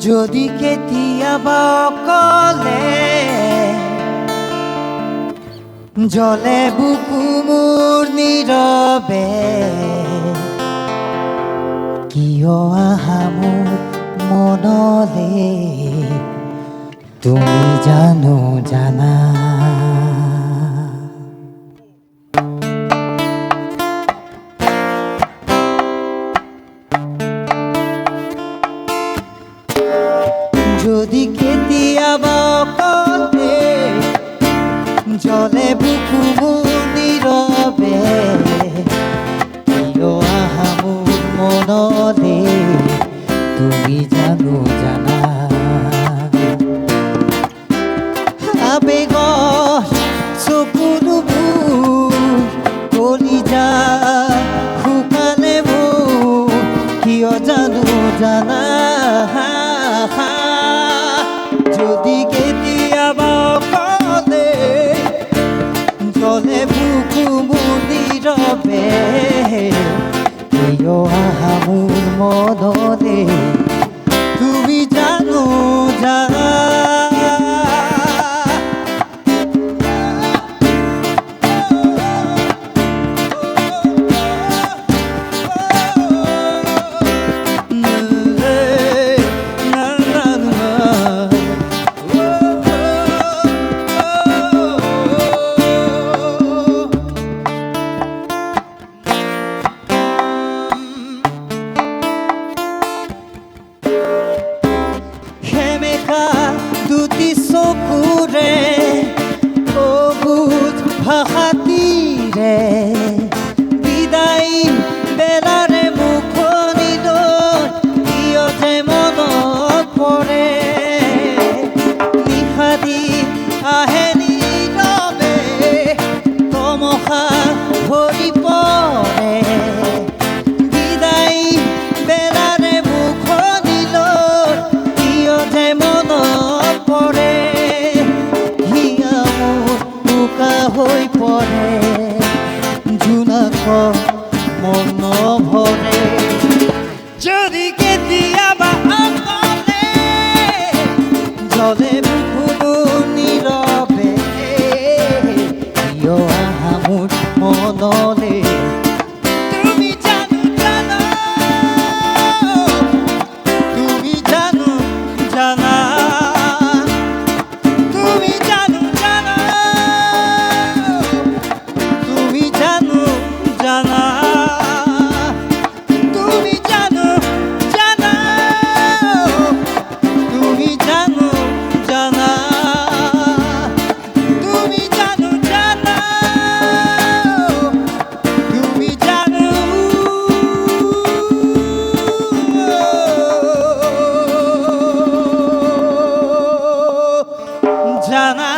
যদি কেতিয়াবা অকলে জ্বলে বুকু মোৰ নীৰৱে, কিয় আহা মোৰ মনলে তুমি জানো জানা। যদি কেতিয়াবা অকলে জ্বলে বুকু মোৰ নীৰৱে, কিয় আহা মোৰ মনলে তুমি জানো জানা। আবেগত চকুলোবোৰ কলিজা শুকালে মোৰ, কিয় জানো জানা। যদি কেতিয়াবা অকলে জ্বলে বুকু মোৰ নীৰৱে, কিয় আহা মোৰ মনলে তুমি জানো জানা। দুটি চকুৰে অবুজ ভাষাটিৰে বিদায় বেলাৰে মুখনিলৈ, কিয় যে মনত পৰে নিশাদি আহে নীৰৱে, তমসা ভৰি পৰে বিদায় বেলাৰে মুখনিলৈ, কিয় যে মনত পৰে হিয়া মোৰ বোকা হৈ পৰে, জোনাক মন নভৰে। যদি কেতিয়াবা অকলে জ্বলে বুকু মোৰ নীৰৱে, কিয় আহা মোৰ মনলে তুমি জানো জানা, তুমি জানো জানা, তুমি জানো জানা, তুমি জানো জানা, তুমি জানো জানা, তুমি জানো জানা, তুমি জানো জানা, তুমি জানো জানা।